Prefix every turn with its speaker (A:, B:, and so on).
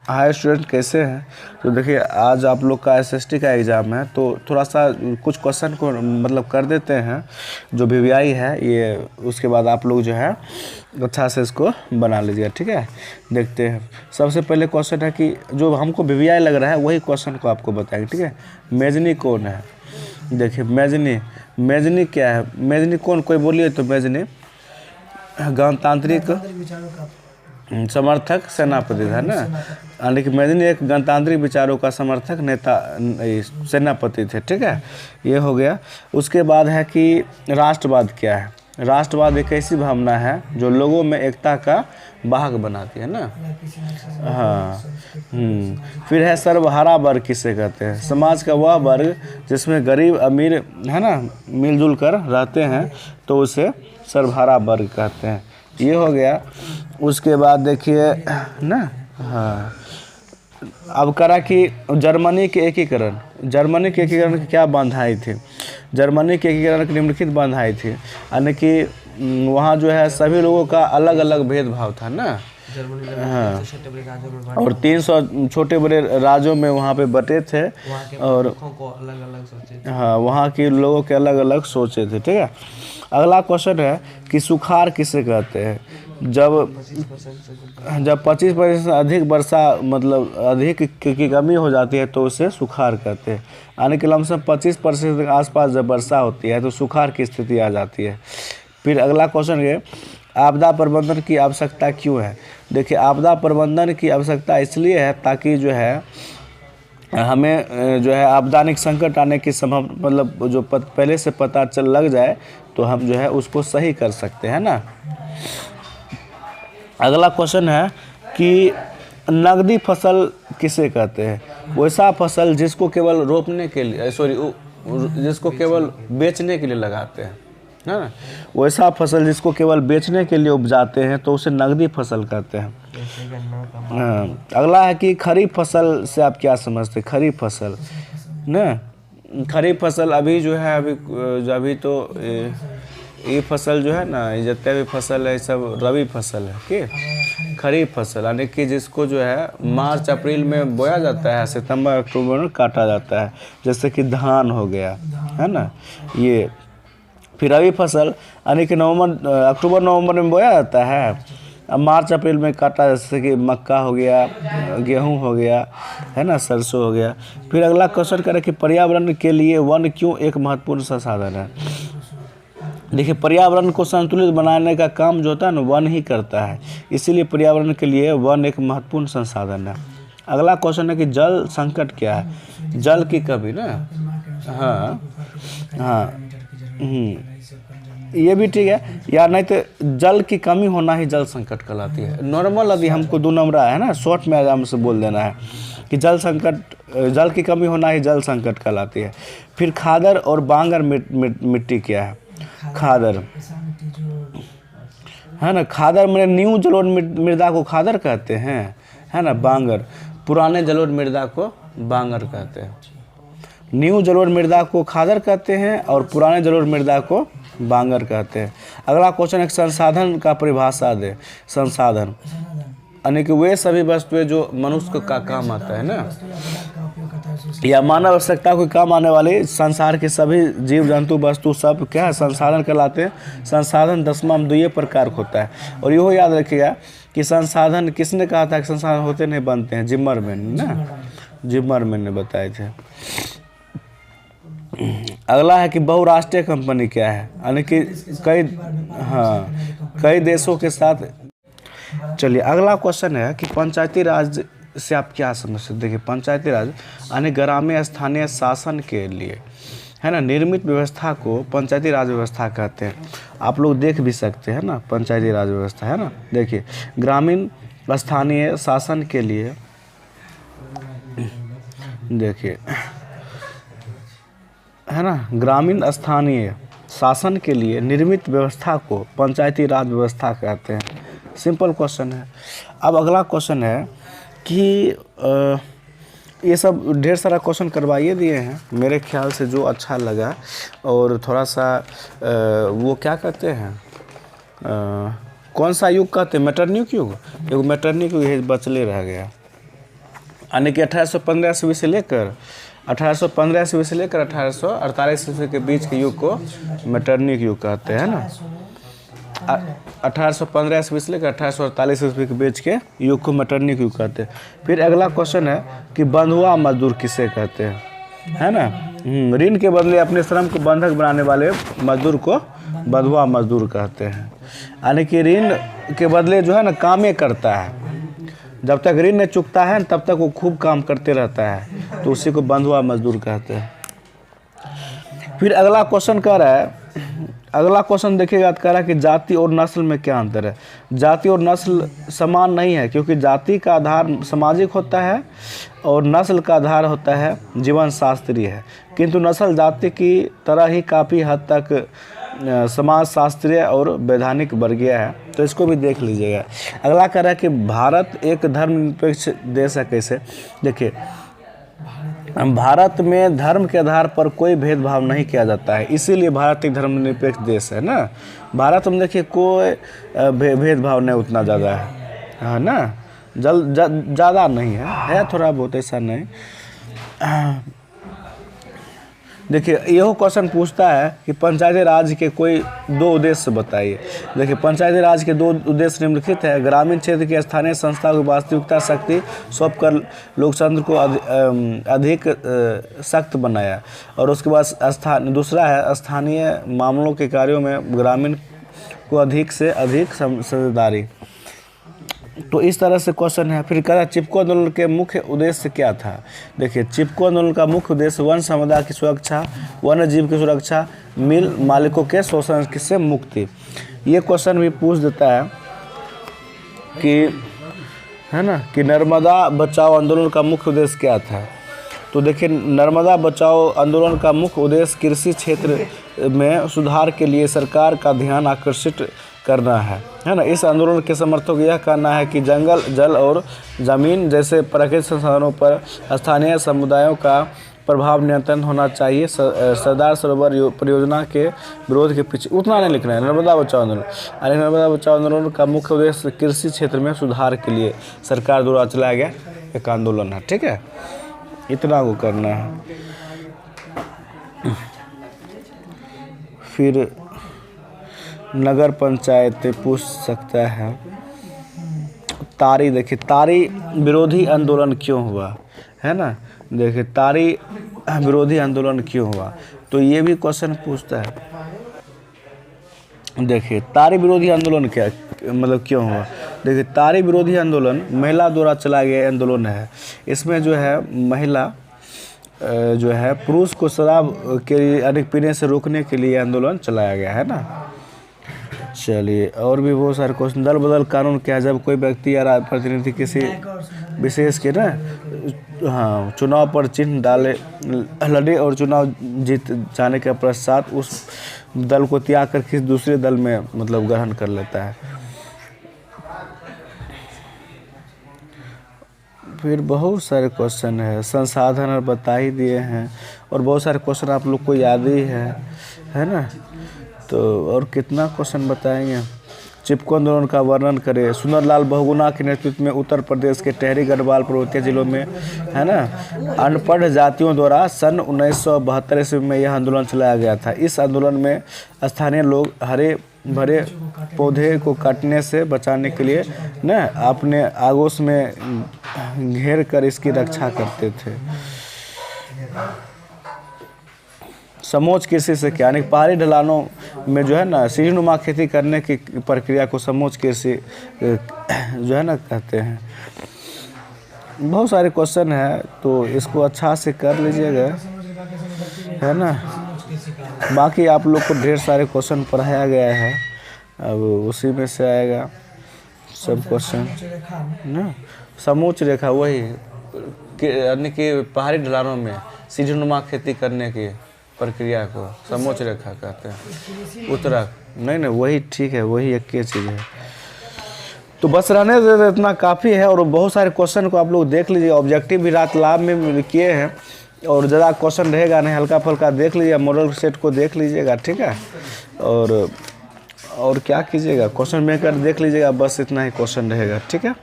A: Hi student, कैसे हैं? तो देखिए, आज आप लोग का एसएसटी का एग्ज़ाम है, तो थोड़ा सा कुछ क्वेश्चन को मतलब कर देते हैं जो वीवीआई है ये, उसके बाद आप लोग जो है अच्छा से इसको बना लीजिएगा, ठीक है। देखते हैं। सबसे पहले क्वेश्चन है कि जो हमको वीवीआई लग रहा है वही क्वेश्चन को आपको बताएंगे, ठीक है। मेजनी कौन है? देखिए, मेजनी क्या है? मेजनी कौन, कोई बोलिए तो। मेजनी गणतांत्रिक समर्थक सेनापति है ना, यानी कि मेजनी एक गणतांत्रिक विचारों का समर्थक नेता सेनापति थे, ठीक है। ये हो गया। उसके बाद है कि राष्ट्रवाद क्या है? राष्ट्रवाद एक ऐसी भावना है जो लोगों में एकता का वाहक बनाती है ना। हाँ। फिर है सर्वहारा वर्ग किसे कहते हैं? समाज का वह वर्ग जिसमें गरीब अमीर है ना मिलजुल कर रहते हैं, तो उसे सर्वहारा वर्ग कहते हैं। ये हो गया। उसके बाद देखिए ना, हाँ, अब करा कि जर्मनी के एकीकरण की क्या बंधाई थी? जर्मनी के एकीकरण की निम्नलिखित बंधाई थी, यानी कि वहाँ जो है सभी लोगों का अलग अलग भेदभाव था ना। हाँ, और 300 छोटे बड़े राज्यों में वहाँ पे बटे थे, और हाँ, वहाँ के लोगों के अलग अलग सोचे थे, ठीक है। अगला क्वेश्चन है कि सुखाड़ किसे कहते हैं? जब 25% से अधिक वर्षा मतलब अधिक की कमी हो जाती है तो उसे सुखाड़ कहते हैं। यानी कि लमसम 25% के आसपास जब वर्षा होती है तो सुखाड़ की स्थिति आ जाती है। फिर अगला क्वेश्चन है, आपदा प्रबंधन की आवश्यकता क्यों है? देखिए, आपदा प्रबंधन की आवश्यकता इसलिए है ताकि जो है हमें जो है आपदानिक संकट आने की संभव मतलब जो पहले से पता चल लग जाए तो हम जो है उसको सही कर सकते हैं ना। अगला क्वेश्चन है कि नगदी फसल किसे कहते हैं? वैसा फसल जिसको केवल रोपने के लिए जिसको केवल बेचने के लिए लगाते हैं, है ना। वैसा फसल जिसको केवल बेचने के लिए उपजाते हैं तो उसे नगदी फसल कहते हैं। अगला है कि खरीफ फसल से आप क्या समझते हैं? खरीफ फसल ना, खरीफ फसल अभी जो है अभी तो ये फसल जो है ना, ये जितने भी फसल है सब रबी फसल है कि खरीफ फसल, यानी कि जिसको जो है मार्च अप्रैल में बोया जाता है, सितंबर अक्टूबर में काटा जाता है, जैसे कि धान हो गया, है ना ये। फिर रबी फसल यानी कि अक्टूबर नवंबर में बोया जाता है, अब मार्च अप्रैल में काटा, जैसे कि मक्का हो गया, गेहूं हो गया, है ना, सरसों हो गया। फिर अगला क्वेश्चन करें कि पर्यावरण के लिए वन क्यों एक महत्वपूर्ण संसाधन है? देखिए, पर्यावरण को संतुलित बनाने का काम जो होता है ना वन ही करता है, इसीलिए पर्यावरण के लिए वन एक महत्वपूर्ण संसाधन है। अगला क्वेश्चन है कि जल संकट क्या है? जल की कमी ना। हाँ हाँ, ये भी ठीक है या नहीं, तो जल की कमी होना ही जल संकट कहलाती है। नॉर्मल यदि हमको 2 नंबरा है ना, शॉर्ट में आराम से बोल देना है कि जल की कमी होना ही जल संकट कहलाती है। फिर खादर और बांगर मिट्टी क्या है? खादर है ना, खादर मैंने न्यू जलोढ़ मृदा को खादर कहते हैं, है ना। बांगर पुराने जलोढ़ मृदा को बांगर कहते हैं। न्यू जलोढ़ मृदा को खादर कहते हैं और पुराने जलोढ़ मृदा को बांगर कहते हैं। अगला क्वेश्चन एक संसाधन का परिभाषा दे। संसाधन यानी कि वे सभी वस्तुएं जो मनुष्य का काम आता है ना, या मानव आवश्यकता को काम आने वाले संसार के सभी जीव जंतु वस्तु सब क्या है? संसाधन कहलाते हैं। संसाधन 10वां प्रकार होता है। और यहो याद रखिएगा कि संसाधन किसने कहा था कि संसाधन होते नहीं बनते हैं? जिम्मरमैन ना, जिम्मरमैन ने बताए थे। अगला है कि बहुराष्ट्रीय कंपनी क्या है? यानी कि कई देशों के साथ। चलिए, अगला क्वेश्चन है कि पंचायती राज से आप क्या समझते हैं? देखिए, पंचायती राज यानी ग्रामीण स्थानीय शासन के लिए, है ना, निर्मित व्यवस्था को पंचायती राज व्यवस्था कहते हैं। आप लोग देख भी सकते हैं ना, पंचायती राज व्यवस्था, है ना। देखिए, ग्रामीण स्थानीय शासन के लिए, देखिए, है ना, ग्रामीण स्थानीय शासन के लिए निर्मित व्यवस्था को पंचायती राज व्यवस्था कहते हैं। सिंपल क्वेश्चन है। अब अगला क्वेश्चन है कि ये सब ढेर सारा क्वेश्चन करवाइए दिए हैं मेरे ख्याल से, जो अच्छा लगा। और थोड़ा सा वो क्या कहते हैं, कौन सा युग कहते हैं? मैटरनिक युग। एगो मैटरनिक युग बचले रह गया। यानी कि 1815 ईस्वी से लेकर 1815 ईस्वी से लेकर 1848 ईस्वी के बीच के युग को मैटरनिक युग कहते हैं ना। 1815 ईस्वी से लेकर 1848 ईस्वी के बीच के युग को मैटरनिक युग कहते हैं। फिर अगला क्वेश्चन है कि बंधुआ मजदूर किसे कहते हैं, है ना। ऋण के बदले अपने श्रम को बंधक बनाने वाले मजदूर को बंधुआ मजदूर कहते हैं। यानी कि ऋण के बदले जो है ना कामें करता है, जब तक ऋण नहीं चुकता है तब तक वो खूब काम करते रहता है, तो उसी को बंधुआ मजदूर कहते हैं। फिर अगला क्वेश्चन कह रहा है, अगला क्वेश्चन देखिएगा तो कह रहा है कि जाति और नस्ल में क्या अंतर है। जाति और नस्ल समान नहीं है, क्योंकि जाति का आधार सामाजिक होता है और नस्ल का आधार होता है जीवन शास्त्रीय है, किंतु नस्ल जाति की तरह ही काफ़ी हद तक समाज शास्त्रीय और वैधानिक वर्गीय है। तो इसको भी देख लीजिएगा। अगला कह रहा है कि भारत एक धर्मनिरपेक्ष देश है कैसे। देखिए, भारत में धर्म के आधार पर कोई भेदभाव नहीं किया जाता है, इसीलिए भारत एक धर्मनिरपेक्ष देश है ना। भारत में देखिए कोई भेदभाव नहीं उतना ज़्यादा है ना, ज़्यादा नहीं है थोड़ा बहुत, ऐसा नहीं। देखिए यह क्वेश्चन पूछता है कि पंचायती राज के कोई दो उद्देश्य बताइए। देखिए पंचायती राज के दो उद्देश्य निम्नलिखित है। ग्रामीण क्षेत्र की स्थानीय संस्था की वास्तविकता शक्ति सौंप कर लोकतंत्र को अधिक सख्त बनाया, और उसके बाद दूसरा है स्थानीय मामलों के कार्यों में ग्रामीण को अधिक से अधिक समझदारी। तो इस तरह से क्वेश्चन है। फिर कह रहा है चिपको आंदोलन के मुख्य उद्देश्य क्या था। देखिए चिपको आंदोलन का मुख्य उद्देश्य वन समुदाय की सुरक्षा, वन्य जीव की सुरक्षा, मिल मालिकों के शोषण से मुक्ति। ये क्वेश्चन भी पूछ देता है कि, है ना, कि नर्मदा बचाओ आंदोलन का मुख्य उद्देश्य क्या था। तो देखिए नर्मदा बचाओ आंदोलन का मुख्य उद्देश्य कृषि क्षेत्र में सुधार के लिए सरकार का ध्यान आकर्षित करना है ना। इस आंदोलन के समर्थकों का यह कहना है कि जंगल, जल और ज़मीन जैसे प्राकृतिक संसाधनों पर स्थानीय समुदायों का प्रभाव नियंत्रण होना चाहिए। सरदार सरोवर परियोजना के विरोध के पीछे उतना नहीं लिखना है। नर्मदा बचाओ आंदोलन, अरे नर्मदा बचाओ आंदोलन का मुख्य उद्देश्य कृषि क्षेत्र में सुधार के लिए सरकार द्वारा चलाया गया एक आंदोलन है। ठीक है, इतना वो करना है। फिर नगर पंचायत पूछ सकता है। तारी, देखिए तारी विरोधी आंदोलन क्यों हुआ, है ना। देखिए तारी विरोधी आंदोलन क्यों हुआ, तो ये भी क्वेश्चन पूछता है। देखिए तारी विरोधी आंदोलन क्या मतलब क्यों हुआ। देखिए तारी विरोधी आंदोलन महिला द्वारा चलाया गया आंदोलन है। इसमें जो है महिला जो है पुरुष को शराब के अधिक पीने से रोकने के लिए आंदोलन चलाया गया है ना। चलिए और भी बहुत सारे क्वेश्चन। दल बदल कानून क्या है। जब कोई व्यक्ति या प्रतिनिधि किसी विशेष के ना चुनाव पर चिन्ह डाले लड़े और चुनाव जीत जाने के पश्चात उस दल को त्याग कर किसी दूसरे दल में मतलब ग्रहण कर लेता है। फिर बहुत सारे क्वेश्चन है, संसाधन और बता ही दिए हैं, और बहुत सारे क्वेश्चन आप लोग को याद ही है ना। तो और कितना क्वेश्चन बताएंगे। चिपको आंदोलन का वर्णन करें। सुंदरलाल बहुगुणा के नेतृत्व में उत्तर प्रदेश के टेहरी गढ़वाल पर्वतीय जिलों में, है ना, अनपढ़ जातियों द्वारा सन 1972 ईस्वी में यह आंदोलन चलाया गया था। इस आंदोलन में स्थानीय लोग हरे भरे पौधे को काटने से बचाने के लिए ना अपने आगोश में घेर कर इसकी रक्षा करते थे। समोच्च कृषि से क्या, यानी पहाड़ी ढलानों में जो है ना सीढ़ीनुमा खेती करने की प्रक्रिया को समोच्च कृषि जो है ना कहते हैं। बहुत सारे क्वेश्चन है, तो इसको अच्छा से कर लीजिएगा, है ना। बाकी आप लोग को ढेर सारे क्वेश्चन पढ़ाया गया है, अब उसी में से आएगा सब क्वेश्चन ना। समोच्च रेखा वही यानी कि पहाड़ी ढलानों में सीढ़ीनुमा खेती करने की प्रक्रिया को समोच्च रेखा कहते हैं। उत्तरा नहीं वही ठीक है, वही एक ही चीज़ है। तो बस रहने दे, इतना काफ़ी है। और बहुत सारे क्वेश्चन को आप लोग देख लीजिए। ऑब्जेक्टिव भी रात लाभ में किए हैं, और ज़्यादा क्वेश्चन रहेगा नहीं, हल्का फुल्का देख लीजिए, मॉडल सेट को देख लीजिएगा, ठीक है। और क्या कीजिएगा, क्वेश्चन मेकर देख लीजिएगा, बस इतना ही क्वेश्चन रहेगा, ठीक है।